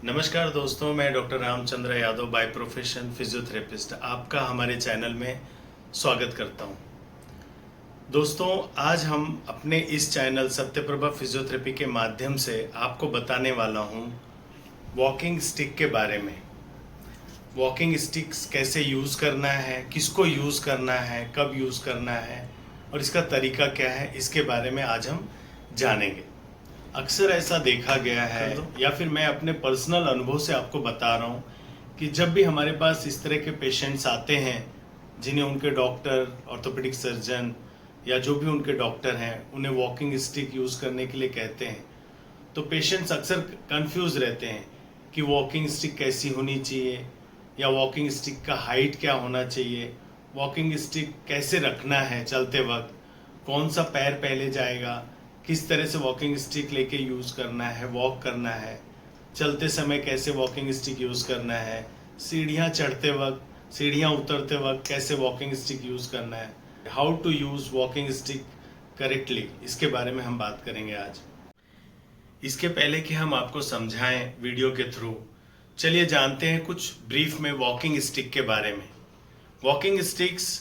नमस्कार दोस्तों, मैं doctor Ramchandra Yadav by profession physiotherapist आपका हमारे चैनल में स्वागत करता हूं। दोस्तों, आज हम अपने इस चैनल सत्यप्रभा फिजियोथेरेपी के माध्यम से आपको बताने वाला हूं वॉकिंग स्टिक के बारे में। वॉकिंग स्टिक्स कैसे यूज़ करना है, किसको यूज़ करना है, कब यूज़ करना है और इसका तरीका क्या है, इसके बारे में आज हम जानेंगे। अक्सर ऐसा देखा गया है या फिर मैं अपने पर्सनल अनुभव से आपको बता रहा हूँ कि जब भी हमारे पास इस तरह के पेशेंट्स आते हैं जिन्हें उनके डॉक्टर, ऑर्थोपेडिक सर्जन या जो भी उनके डॉक्टर हैं उन्हें वॉकिंग स्टिक यूज़ करने के लिए कहते हैं, तो पेशेंट्स अक्सर कंफ्यूज रहते हैं कि वॉकिंग स्टिक कैसी होनी चाहिए या वॉकिंग स्टिक का हाइट क्या होना चाहिए, वॉकिंग स्टिक कैसे रखना है चलते वक्त, कौन सा पैर पहले जाएगा, किस तरह से वॉकिंग स्टिक लेके यूज़ करना है, वॉक करना है, चलते समय कैसे वॉकिंग स्टिक यूज़ करना है, सीढ़ियाँ चढ़ते वक्त, सीढ़ियाँ उतरते वक्त कैसे वॉकिंग स्टिक यूज़ करना है, how to use walking stick correctly, इसके बारे में हम बात करेंगे आज। इसके पहले कि हम आपको समझाएं वीडियो के थ्रू, चलिए जानते हैं कुछ ब्रीफ में वॉकिंग स्टिक के बारे में। वॉकिंग स्टिक्स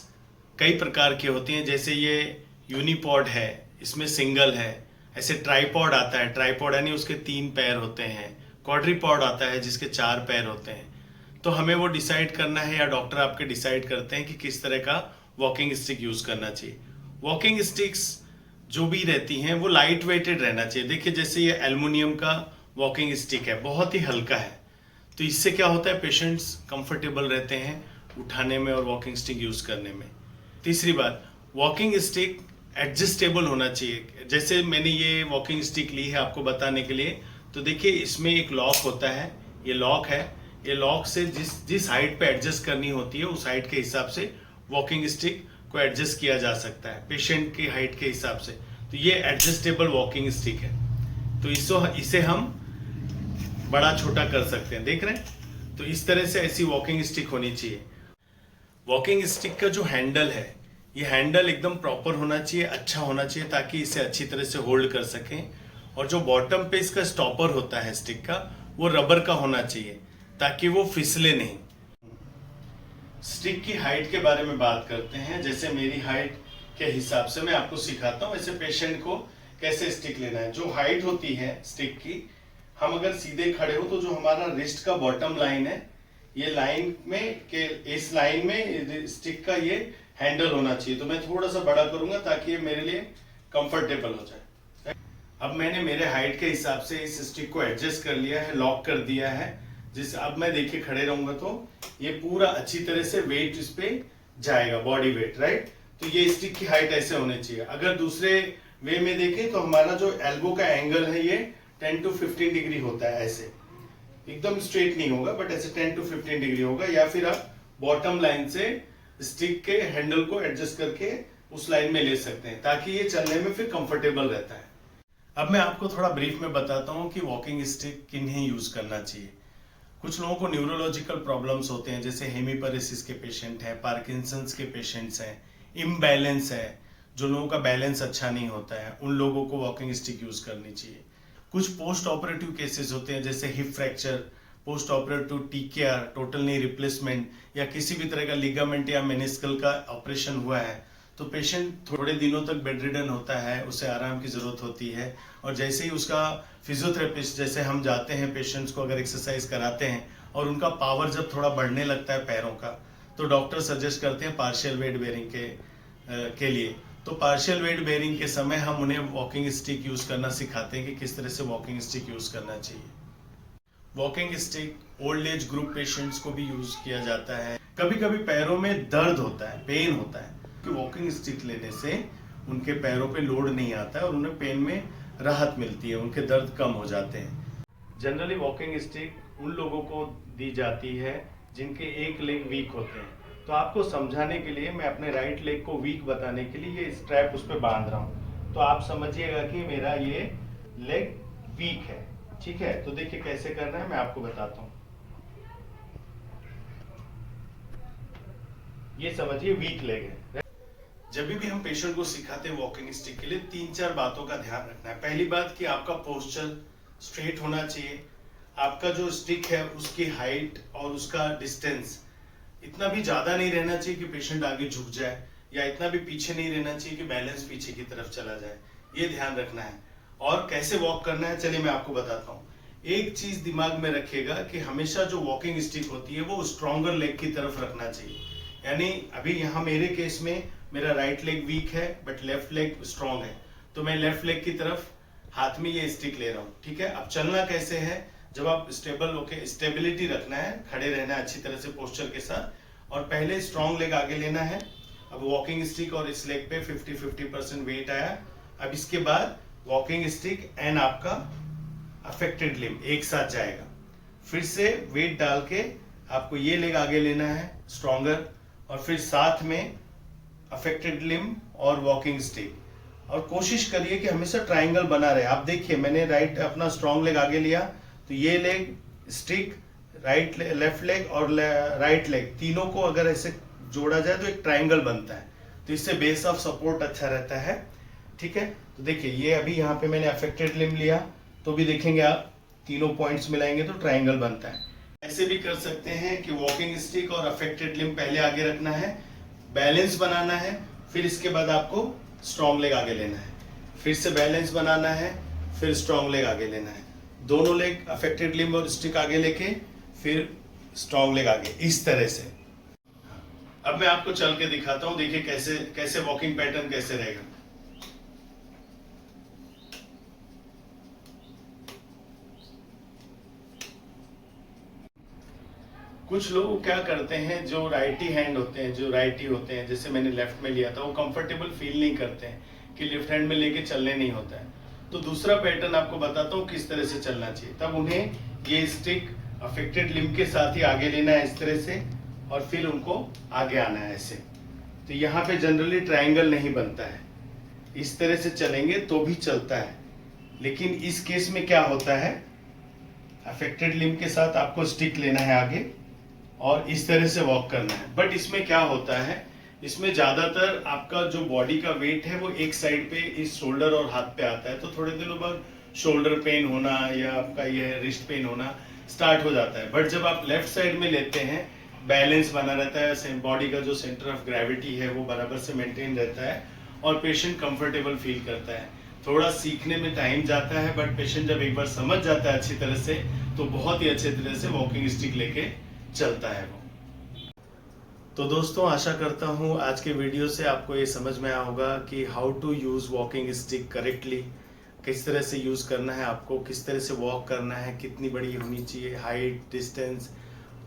कई प्रकार की होती हैं, जैसे ये यूनिपॉड है, इसमें सिंगल है। ऐसे ट्राईपॉड आता है, ट्राईपॉड यानी उसके 3 पैर होते हैं। क्वाड्रीपॉड आता है जिसके 4 पैर होते हैं। तो हमें वो डिसाइड करना है या डॉक्टर आपके डिसाइड करते हैं कि किस तरह का वॉकिंग स्टिक यूज़ करना चाहिए। वॉकिंग स्टिक्स जो भी रहती हैं वो लाइट वेटेड रहना चाहिए। देखिए, जैसे ये एल्युमिनियम का वॉकिंग स्टिक है, बहुत ही हल्का है, तो इससे क्या होता है, पेशेंट्स कंफर्टेबल रहते हैं उठाने में और वॉकिंग स्टिक यूज़ करने में। तीसरी बात, वॉकिंग स्टिक एडजस्टेबल होना चाहिए। जैसे मैंने ये वॉकिंग स्टिक ली है आपको बताने के लिए, तो देखिए इसमें एक लॉक होता है, ये लॉक है, ये लॉक से जिस हाइट पे एडजस्ट करनी होती है उस हाइट के हिसाब से वॉकिंग स्टिक को एडजस्ट किया जा सकता है पेशेंट की हाइट के हिसाब से। तो ये एडजस्टेबल वॉकिंग स्टिक है, तो इसे हम बड़ा छोटा कर सकते हैं, देख रहे हैं। तो इस तरह से ऐसी वॉकिंग स्टिक होनी चाहिए। वॉकिंग स्टिक का जो हैंडल है, ये हैंडल एकदम प्रॉपर होना चाहिए, अच्छा होना चाहिए, ताकि इसे अच्छी तरह से होल्ड कर सकें। और जो बॉटम पे इसका स्टॉपर होता है स्टिक का, वो रबर का होना चाहिए ताकि वो फिसले नहीं। स्टिक की हाइट के बारे में बात करते हैं। जैसे मेरी हाइट के हिसाब से मैं आपको सिखाता हूँ वैसे पेशेंट को कैसे स्टिक लेना है। जो हाइट होती है स्टिक की, हम अगर सीधे खड़े हो तो जो हमारा रिस्ट का बॉटम लाइन है, ये लाइन में के इस लाइन में स्टिक का ये हैंडल होना चाहिए। तो मैं थोड़ा सा बड़ा करूंगा ताकि ये मेरे लिए कंफर्टेबल हो जाए। अब मैंने मेरे हाइट के हिसाब से इस स्टिक को एडजस्ट कर लिया है, लॉक कर दिया है। अब मैं देखिए खड़े रहूंगा तो ये पूरा अच्छी तरह से वेट इस पे जाएगा, बॉडी वेट, राइट। तो ये स्टिक की हाइट ऐसे होनी चाहिए। अगर दूसरे वे में देखें तो हमारा जो एल्बो का एंगल है ये 10 to 15 डिग्री होता है। ऐसे एकदम स्ट्रेट नहीं होगा, बट ऐसे 10 to 15 डिग्री होगा। या फिर आप बॉटम लाइन से स्टिक के हैंडल को एडजस्ट करके उस लाइन में ले सकते हैं ताकि ये चलने में फिर कंफर्टेबल रहता है। अब मैं आपको थोड़ा ब्रीफ में बताता हूँ कि वॉकिंग स्टिक किन्हें यूज करना चाहिए। कुछ लोगों को न्यूरोलॉजिकल प्रॉब्लम्स होते हैं, जैसे हेमीपैरेसिस के पेशेंट हैं, पार्किंसंस के पेशेंट्स हैं, इम्बैलेंस है, जो लोगों का बैलेंस अच्छा नहीं होता है, उन लोगों को वॉकिंग स्टिक यूज करनी चाहिए। कुछ पोस्ट ऑपरेटिव केसेस होते हैं, जैसे hip fracture, post operative TKR, total knee replacement, या किसी भी तरह का लिगामेंट या मेनिस्कल का ऑपरेशन हुआ है, तो पेशेंट थोड़े दिनों तक बेड रिडन होता है, उसे आराम की जरूरत होती है। और जैसे ही उसका फिजियोथेरेपिस्ट, जैसे हम जाते हैं पेशेंट्स को अगर एक्सरसाइज कराते हैं और उनका पावर जब थोड़ा बढ़ने लगता है पैरों का, तो डॉक्टर सजेस्ट करते हैं पार्शियल वेट बेयरिंग के लिए। तो पार्शियल वेट बेयरिंग के समय हम उन्हें वॉकिंग स्टिक यूज करना सिखाते हैं कि किस तरह से वॉकिंग स्टिक यूज करना चाहिए। Walking stick old age group patients को भी यूज किया जाता है। कभी कभी पैरों में दर्द होता है, पेन होता है, कि वॉकिंग स्टिक लेने से उनके पैरों पे लोड नहीं आता है और उन्हें पेन में राहत मिलती है, उनके दर्द कम हो जाते हैं। जनरली वॉकिंग स्टिक उन लोगों को दी जाती है जिनके एक लेग वीक होते हैं। तो आपको समझाने के लिए मैं अपने राइट लेग को वीक बताने के लिए ये स्ट्रैप उस पर बांध रहा हूँ, तो आप समझिएगा कि मेरा ये लेग वीक है, ठीक है। तो देखिए कैसे करना है, मैं आपको बताता हूँ। ये समझिए वीक लेग है। जब भी हम पेशेंट को सिखाते हैं वॉकिंग स्टिक के लिए, 3-4 बातों का ध्यान रखना है। पहली बात कि आपका पोस्चर स्ट्रेट होना चाहिए, आपका जो स्टिक है उसकी हाइट और उसका डिस्टेंस इतना भी ज्यादा नहीं रहना चाहिए कि पेशेंट आगे झुक जाए, या इतना भी पीछे नहीं रहना चाहिए कि बैलेंस पीछे की तरफ चला जाए। ये ध्यान रखना है। और कैसे वॉक करना है चलिए मैं आपको बताता हूँ। एक चीज दिमाग में रखिएगा कि हमेशा जो वॉकिंग स्टिक होती है वो स्ट्रॉन्गर लेग की तरफ रखना चाहिए। यानी अभी यहाँ मेरे केस में मेरा राइट लेग वीक है बट लेफ्ट लेग स्ट्रॉन्ग है, तो मैं लेफ्ट लेग की तरफ हाथ में ये स्टिक ले रहा हूँ। ठीक है, अब चलना कैसे है, जब आप स्टेबल होके, स्टेबिलिटी रखना है, खड़े रहना है अच्छी तरह से पोस्चर के साथ, और पहले स्ट्रॉन्ग लेग आगे लेना है। अब वॉकिंग स्टिक और इस लेग पे 50-50% वेट आया। अब इसके बाद वॉकिंग स्टिक एंड आपका अफेक्टेड लिम्ब एक साथ जाएगा। फिर से वेट डाल के आपको ये लेग आगे लेना है स्ट्रॉन्गर, और फिर साथ में अफेक्टेड लिम्ब और वॉकिंग स्टिक। और कोशिश करिए कि हमेशा ट्राइंगल बना रहे। आप देखिए मैंने राइट अपना स्ट्रॉन्ग लेग आगे लिया, तो ये leg stick, right left leg और राइट लेग तीनों को अगर ऐसे जोड़ा जाए तो एक ट्राइंगल बनता है, तो इससे बेस ऑफ सपोर्ट अच्छा रहता है। ठीक है, तो देखिए ये अभी यहाँ पे मैंने अफेक्टेड लिम्ब लिया, तो भी देखेंगे आप तीनों पॉइंट्स मिलाएंगे तो ट्राइंगल बनता है। ऐसे भी कर सकते हैं कि वॉकिंग स्टिक और अफेक्टेड लिम्ब पहले आगे रखना है, बैलेंस बनाना है, फिर इसके बाद आपको स्ट्रॉन्ग लेग आगे लेना है, फिर से बैलेंस बनाना है, फिर स्ट्रॉन्ग लेग आगे लेना है, दोनों लेग अफेक्टेड लिम्ब और स्टिक आगे लेके फिर स्ट्रॉन्ग लेग आगे, इस तरह से। अब मैं आपको चल के दिखाता हूं, देखिए कैसे कैसे वॉकिंग पैटर्न कैसे रहेगा। कुछ लोग क्या करते हैं, जो राइटी हैंड होते हैं, जो राइटी होते हैं, जैसे मैंने लेफ्ट में लिया था, वो कंफर्टेबल फील नहीं करते हैं कि लेफ्ट हैंड में लेके चलने नहीं होता है। तो दूसरा पैटर्न आपको बताता हूँ किस तरह से चलना चाहिए। तब उन्हें ये स्टिक अफेक्टेड लिम्ब के साथ ही आगे लेना है इस तरह से, और फिर उनको आगे आना है ऐसे। तो यहाँ पे जनरली ट्रायंगल नहीं बनता है, इस तरह से चलेंगे तो भी चलता है, लेकिन इस केस में क्या होता है, अफेक्टेड लिम्ब के साथ आपको स्टिक लेना है आगे और इस तरह से वॉक करना है। बट इसमें क्या होता है, इसमें ज्यादातर आपका जो बॉडी का वेट है वो एक साइड पे इस शोल्डर और हाथ पे आता है, तो थोड़े दिनों बाद शोल्डर पेन होना या आपका ये रिस्ट पेन होना स्टार्ट हो जाता है। बट जब आप लेफ्ट साइड में लेते हैं, बैलेंस बना रहता है, बॉडी का जो सेंटर ऑफ ग्रेविटी है वो बराबर से मेंटेन रहता है और पेशेंट कंफर्टेबल फील करता है। थोड़ा सीखने में टाइम जाता है, बट पेशेंट जब एक बार समझ जाता है अच्छी तरह से, तो बहुत ही अच्छे तरह से वॉकिंग स्टिक लेके चलता है वो। तो दोस्तों आशा करता हूँ आज के वीडियो से आपको ये समझ में आया होगा कि how to use walking stick correctly, किस तरह से यूज करना है आपको, किस तरह से वॉक करना है, कितनी बड़ी होनी चाहिए हाइट, डिस्टेंस,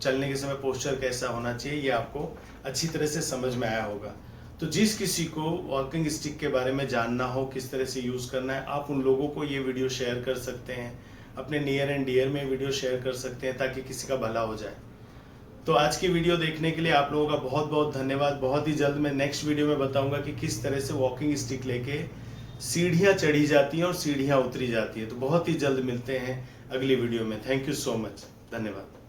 चलने के समय पोस्चर कैसा होना चाहिए, ये आपको अच्छी तरह से समझ में आया होगा। तो जिस किसी को वॉकिंग स्टिक के बारे में जानना हो, किस तरह से यूज करना है, आप उन लोगों को ये वीडियो शेयर कर सकते हैं, अपने नियर एंड डियर में वीडियो शेयर कर सकते हैं ताकि किसी का भला हो जाए। तो आज की वीडियो देखने के लिए आप लोगों का बहुत बहुत धन्यवाद। बहुत ही जल्द मैं नेक्स्ट वीडियो में बताऊंगा कि किस तरह से वॉकिंग स्टिक लेके सीढ़ियां चढ़ी जाती हैं और सीढ़ियां उतरी जाती है। तो बहुत ही जल्द मिलते हैं अगली वीडियो में। थैंक यू सो मच, धन्यवाद।